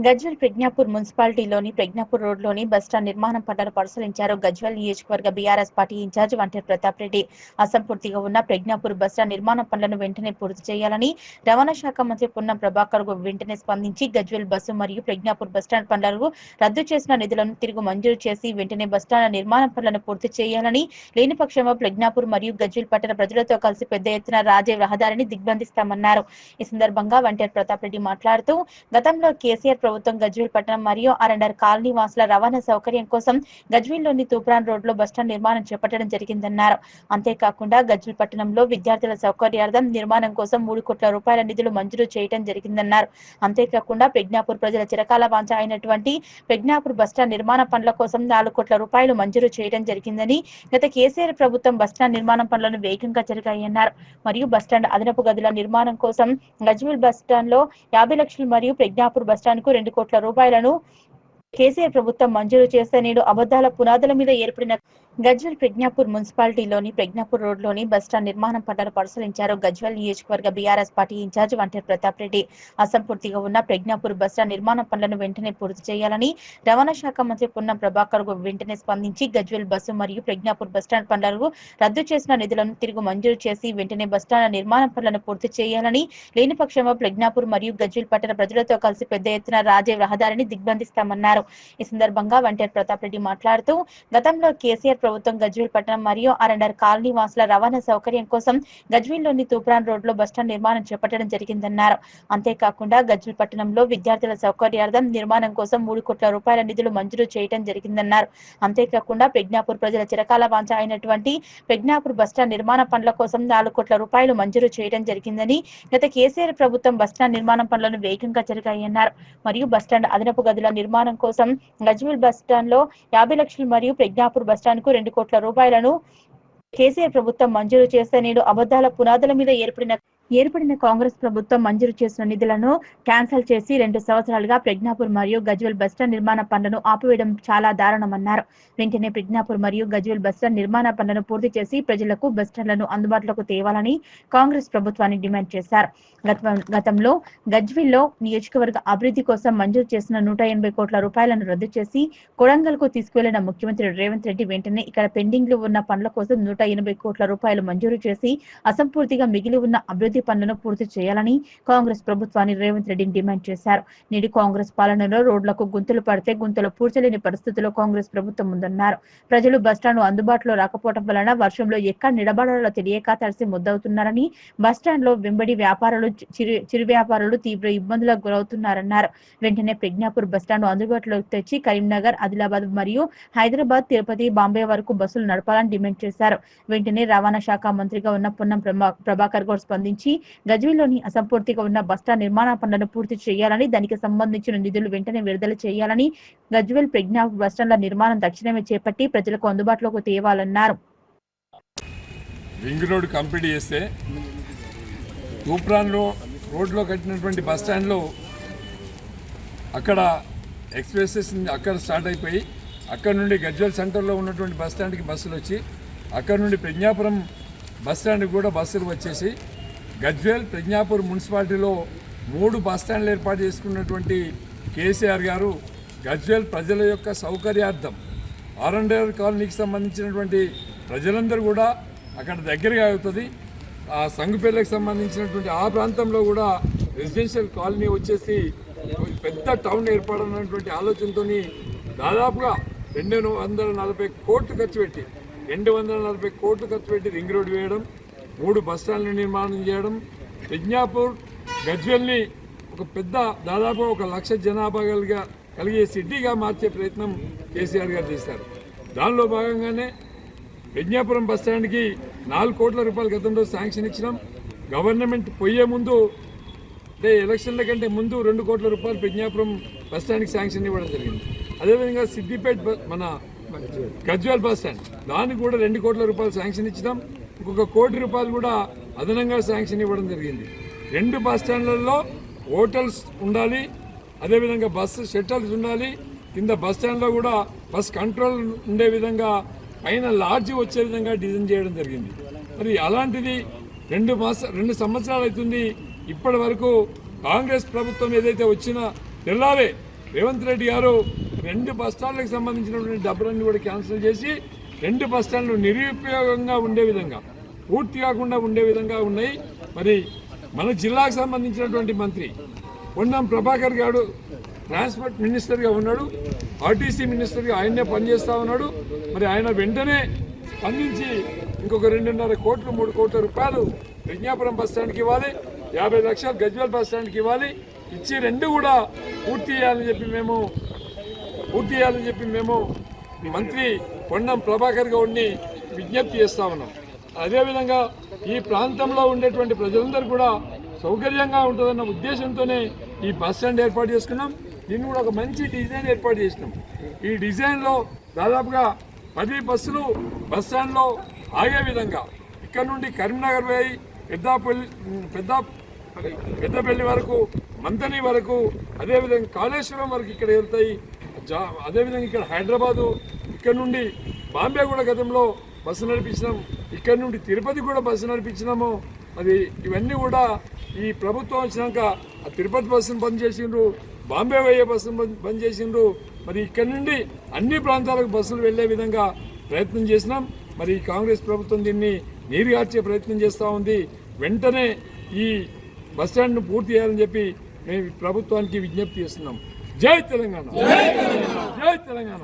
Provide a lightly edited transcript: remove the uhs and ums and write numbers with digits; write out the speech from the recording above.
గజ్వేల్ ప్రజ్ఞాపూర్ మున్సిపాలిటీలోని ప్రజ్ఞాపూర్ రోడ్లోని బస్టాండ్ నిర్మాణం పనులను పరిశీలించారు. గజ్వేల్ నియోజకవర్గ BRS party incharge Vanteru Pratap Reddy అసంపూర్తిగా ఉన్న ప్రజ్ఞాపూర్ బస్టాండ్ నిర్మాణ పనులను వెంటనే పూర్తి చేయాలని రవాణా శాఖ మంత్రి పొన్నం ప్రభాకర్ వెంటనే స్పందించి గజ్వేల్ బస్సు మరియు ప్రజ్ఞాపూర్ బస్టాండ్ పనులకు రద్దు చేసిన నిధులను తిరిగి మంజూరు చేసి వెంటనే బస్టాండ్ నిర్మాణ పనులను పూర్తి చేయాలని, లేని పక్షంలో ప్రజ్ఞాపూర్ మరియు గజ్వేల్ పట్టణ ప్రజలతో కలిసి పెద్ద ఎత్తున రాజీవ్ రహదారిని దిగ్బంధిస్తామన్నారు. ఈ సందర్భంగా వంటేరు ప్రతాప్ రెడ్డి మాట్లాడుతూ గతంలో కేసీఆర్ ప్రభుత్వం గజ్వేల్ పట్టణం మరియు ఆర్ఎండ్ఆర్ కాలనీ వాసుల రవాణా సౌకర్యం కోసం గజ్వేల్లోని తూప్రాన్ రోడ్లో బస్టాండ్ నిర్మాణం చేపట్టడం జరిగిందన్నారు. అంతేకాకుండా గజ్వేల్ పట్టణంలో విద్యార్థుల సౌకర్యార్థం నిర్మాణం కోసం 3 కోట్ల రూపాయల నిధులు మంజూరు చేయడం జరిగిందన్నారు. అంతేకాకుండా ప్రజ్ఞాపూర్ ప్రజల చిరకాల వాంఛ అయినటువంటి ప్రజ్ఞాపూర్ బస్టాండ్ నిర్మాణ పనుల కోసం 4 కోట్ల రూపాయలు మంజూరు చేయడం జరిగిందని, గత కేసీఆర్ ప్రభుత్వం బస్టాండ్ నిర్మాణ పనులను వేగంగా జరిగాయన్నారు. మరియు బస్టాండ్ అదనపు గదుల నిర్మాణం కోసం గజ్వేల్ బస్టాండ్ లో 50 లక్షలు మరియు ప్రజ్ఞాపూర్ బస్టాండ్ కు 2 కోట్ల రూపాయలను కేసీఆర్ ప్రభుత్వం మంజూరు చేస్తే నేడు అబద్ధాల పునాదుల మీద ఏర్పడిన గజ్వేల్ ప్రజ్ఞాపూర్ మున్సిపాలిటీలోని ప్రజ్ఞాపూర్ రోడ్లోని బస్టాండ్ నిర్మాణం పనులను పరిశీలించారు. గజ్వేల్ నియోజకవర్గ BRS party incharge Vanteru Pratap Reddy అసంపూర్తిగా ఉన్న ప్రజ్ఞాపూర్ బస్టాండ్ నిర్మాణ పనులను వెంటనే పూర్తి చేయాలని రవాణా శాఖ మంత్రి పొన్నం ప్రభాకర్ వెంటనే స్పందించి గజ్వేల్ బస్సు మరియు ప్రజ్ఞాపూర్ బస్టాండ్ పనులకు రద్దు చేసిన నిధులను తిరిగి మంజూరు చేసి వెంటనే బస్టాండ్ నిర్మాణ పనులను పూర్తి చేయాలని, లేని పక్షంలో ప్రజ్ఞాపూర్ మరియు గజ్వేల్ పట్టణ ప్రజలతో కలిసి పెద్ద ఎత్తున రాజీవ్ రహదారిని దిగ్బంధిస్తామన్నారు. ఈ సందర్భంగా వంటేరు ప్రతాప్ రెడ్డి మాట్లాడుతూ గతంలో కేసీఆర్ ప్రభుత్వం గజ్వేల్ పట్టణం మరియు ఆర్ఎండ్ఆర్ కాలనీ వాసుల రవాణా సౌకర్యం కోసం గజ్వేల్లోని తూప్రాన్ రోడ్లో బస్టాండ్ నిర్మాణం చేపట్టడం జరిగిందన్నారు. అంతేకాకుండా గజ్వేల్ పట్టణంలో విద్యార్థుల సౌకర్యార్థం నిర్మాణం కోసం 3 కోట్ల రూపాయల నిధులు మంజూరు చేయడం జరిగిందన్నారు. అంతేకాకుండా ప్రజ్ఞాపూర్ ప్రజల చిరకాల వాంఛ అయినటువంటి ప్రజ్ఞాపూర్ బస్టాండ్ నిర్మాణ పనుల కోసం 4 కోట్ల రూపాయలు మంజూరు చేయడం జరిగిందని, గత కేసీఆర్ ప్రభుత్వం బస్టాండ్ నిర్మాణ పనులను వేగంగా జరిగాయన్నారు. మరియు బస్టాండ్ అదనపు గదుల నిర్మాణం కోసం గజ్వేల్ బస్టాండ్ లో 50 లక్షలు మరియు ప్రజ్ఞాపూర్ బస్టాండ్ కు 2 కోట్ల రూపాయలను కేసీఆర్ ప్రభుత్వం మంజూరు చేస్తే నేడు అబద్ధాల పునాదుల మీద ఏర్పడిన కాంగ్రెస్ ప్రభుత్వం మంజూరు చేసిన నిధులను క్యాన్సల్ చేసి 2 సంవత్సరాలుగా ప్రజ్ఞాపూర్ మరియు గజ్వేల్ బస్టాండ్ నిర్మాణ పనులను ఆపివేయడం చాలా దారుణమన్నారు. వెంటనే ప్రజ్ఞాపూర్ మరియు గజ్వేల్ బస్టాండ్ నిర్మాణ పనులను పూర్తి చేసి ప్రజలకు బస్టాండ్లను అందుబాటులోకి తేవాలని కాంగ్రెస్ ప్రభుత్వాన్ని డిమాండ్ చేశారు. గతంలో గజ్వేల్లో నియోజకవర్గ అభివృద్ధి కోసం మంజూరు చేసిన 180 కోట్ల రూపాయలను రద్దు చేసి కొడంగల్ కు తీసుకువెళ్లిన ముఖ్యమంత్రి రేవంత్ రెడ్డి వెంటనే ఇక్కడ పెండింగ్ లో ఉన్న పనుల కోసం 180 కోట్ల రూపాయలు మంజూరు చేసి అసంపూర్తిగా మిగిలి ఉన్న అభివృద్ధి పనులను పూర్తి చేయాలని కాంగ్రెస్ ప్రభుత్వాన్ని రేవంత్ రెడ్డిని డిమాండ్ చేశారు. నేడు కాంగ్రెస్ పాలనలో రోడ్లకు గుంతలు పడితే గుంతలు పూడ్చలేని పరిస్థితుల్లో కాంగ్రెస్ ప్రభుత్వం ఉందన్నారు. ప్రజలు బస్టాండ్ అందుబాటులో రాకపోవడం వలన వర్షంలో ఎక్కడ నిలబడాలో తెలియక తడిసి ముద్దవుతున్నారని, బస్టాండ్ లో వెంబడి వ్యాపారులు చిరు వ్యాపారులు తీవ్ర ఇబ్బందులకు గురవుతున్నారన్నారు. వెంటనే ప్రజ్ఞాపూర్ బస్టాండ్ అందుబాటులోకి తెచ్చి కరీంనగర్, ఆదిలాబాద్ మరియు హైదరాబాద్, తిరుపతి, బాంబే వరకు బస్సులు నడపాలని డిమాండ్ చేశారు. వెంటనే రవాణా శాఖ మంత్రిగా ఉన్న పొన్నం ప్రభాకర్ గౌడ్ స్పందించి గజ్వేల్లోని అసంపూర్తిగా ఉన్న బస్టాండ్ నిర్మాణ పనులను పూర్తి చేయాలని, దానికి సంబంధించిన నిధులు వెంటనే విడుదల చేయాలని, గజ్వేల్ ప్రజ్ఞాపూర్ బస్టాండ్ల నిర్మాణం తక్షణమే చేపట్టి ప్రజలకు అందుబాటులోకి తేవాలన్నారు. రింగ్ రోడ్ కంప్లీట్ చేస్తే తూప్రాన్లో రోడ్లో కట్టినటువంటి బస్టాండ్లో అక్కడ ఎక్స్ప్రెసెస్ అక్కడ స్టార్ట్ అయిపోయి అక్కడ నుండి గజ్వేల్ సెంటర్లో ఉన్నటువంటి బస్టాండ్కి బస్సులు వచ్చి అక్కడ నుండి ప్రజ్ఞాపురం బస్టాండ్కి కూడా బస్సులు వచ్చేసి గజ్వేల్ ప్రజ్ఞాపూర్ మున్సిపాలిటీలో 3 బస్టాండ్లు ఏర్పాటు చేసుకున్నటువంటి కేసీఆర్ గారు గజ్వేల్ ప్రజల యొక్క సౌకర్యార్థం ఆర్ఎండ్ఆర్ కాలనీకి సంబంధించినటువంటి ప్రజలందరూ కూడా అక్కడ దగ్గరగా అవుతుంది. ఆ సంగుపల్లికి సంబంధించినటువంటి ఆ ప్రాంతంలో కూడా రెసిడెన్షియల్ కాలనీ వచ్చేసి పెద్ద టౌన్ ఏర్పడాలన్నటువంటి ఆలోచనతో దాదాపుగా 240 కోట్లు ఖర్చు పెట్టి 240 కోట్లు ఖర్చు పెట్టి రింగ్ రోడ్ వేయడం, 3 బస్టాండ్ల నిర్మాణం చేయడం, ప్రజ్ఞాపూర్ గజ్వేల్ని ఒక పెద్ద దాదాపు 1 లక్ష జనాభా కలిగే సిటీగా మార్చే ప్రయత్నం కేసీఆర్ గారు చేశారు. దానిలో భాగంగానే ప్రజ్ఞాపురం బస్టాండ్కి 4 కోట్ల రూపాయలు గతంలో శాంక్షన్ ఇచ్చినాం. గవర్నమెంట్ పోయే ముందు అంటే ఎలక్షన్ల కంటే ముందు 2 కోట్ల రూపాయలు ప్రజ్ఞాపురం బస్టాండ్కి శాంక్షన్ ఇవ్వడం జరిగింది. అదేవిధంగా సిద్దిపేట మన గజ్వేల్ బస్టాండ్ దానికి కూడా 2 కోట్ల రూపాయలు శాంక్షన్ ఇచ్చినాం. ఇంకొక 1 కోటి రూపాయలు కూడా అదనంగా శాంక్షన్ ఇవ్వడం జరిగింది. 2 బస్టాండ్లలో హోటల్స్ ఉండాలి, అదేవిధంగా బస్సు షెల్టర్స్ ఉండాలి, కింద బస్టాండ్లో కూడా బస్ కంట్రోల్ ఉండే విధంగా పైన లాడ్జి వచ్చే విధంగా డిజైన్ చేయడం జరిగింది. మరి అలాంటిది 2 సంవత్సరాలు అవుతుంది. ఇప్పటి వరకు కాంగ్రెస్ ప్రభుత్వం ఏదైతే వచ్చినా తెల్లారే రేవంత్ రెడ్డి గారు 2 బస్ స్టాండ్లకు సంబంధించినటువంటి డబ్బులన్నీ కూడా క్యాన్సిల్ చేసి 2 బస్ స్టాండ్లు నిరుపయోగంగా ఉండే విధంగా, పూర్తి కాకుండా ఉండే విధంగా ఉన్నాయి. మరి మన జిల్లాకు సంబంధించినటువంటి మంత్రి పొన్నం ప్రభాకర్ గారు ట్రాన్స్పోర్ట్ మినిస్టర్గా ఉన్నాడు, ఆర్టీసీ మినిస్టర్గా ఆయనే పనిచేస్తూ ఉన్నాడు. మరి ఆయన వెంటనే స్పందించి ఇంకొక 2.5 కోట్లు 3 కోట్ల రూపాయలు ప్రజ్ఞాపురం బస్ స్టాండ్కి ఇవ్వాలి, 50 లక్షలు గజ్వేల్ బస్ స్టాండ్కి ఇవ్వాలి, ఇచ్చి 2 కూడా పూర్తి చేయాలని చెప్పి మేము మంత్రి పొన్నం ప్రభాకర్ గౌడ్ని విజ్ఞప్తి చేస్తా ఉన్నాం. అదేవిధంగా ఈ ప్రాంతంలో ఉండేటువంటి ప్రజలందరూ కూడా సౌకర్యంగా ఉంటుందన్న ఉద్దేశంతోనే ఈ బస్ స్టాండ్ ఏర్పాటు చేసుకున్నాం. దీన్ని కూడా ఒక మంచి డిజైన్ ఏర్పాటు చేసినాం. ఈ డిజైన్లో దాదాపుగా 10 బస్సులు బస్ స్టాండ్లో ఆగే విధంగా ఇక్కడ నుండి కరీంనగర్ పోయి పెద్దపల్లి వరకు, మంతని వరకు, అదేవిధంగా కాళేశ్వరం వరకు ఇక్కడ వెళ్తాయి. అదేవిధంగా ఇక్కడ హైదరాబాదు, ఇక్కడ నుండి బాంబే కూడా గతంలో బస్సు నడిపించినాం, ఇక్కడ నుండి తిరుపతి కూడా బస్సు నడిపించినాము. అది ఇవన్నీ కూడా ఈ ప్రభుత్వం వచ్చినాక ఆ తిరుపతి బస్సును బంద్ చేసిండ్రు, బాంబే పోయే బస్సును బంద్ చేసిండ్రు. మరి ఇక్కడ నుండి అన్ని ప్రాంతాలకు బస్సులు వెళ్లే విధంగా ప్రయత్నం చేసినాం. మరి కాంగ్రెస్ ప్రభుత్వం దీన్ని నీరుగార్చే ప్రయత్నం చేస్తూ ఉంది. వెంటనే ఈ బస్టాండ్ను పూర్తి చేయాలని చెప్పి మేము ప్రభుత్వానికి విజ్ఞప్తి చేస్తున్నాం. జై తెలంగాణ, జై తెలంగాణ.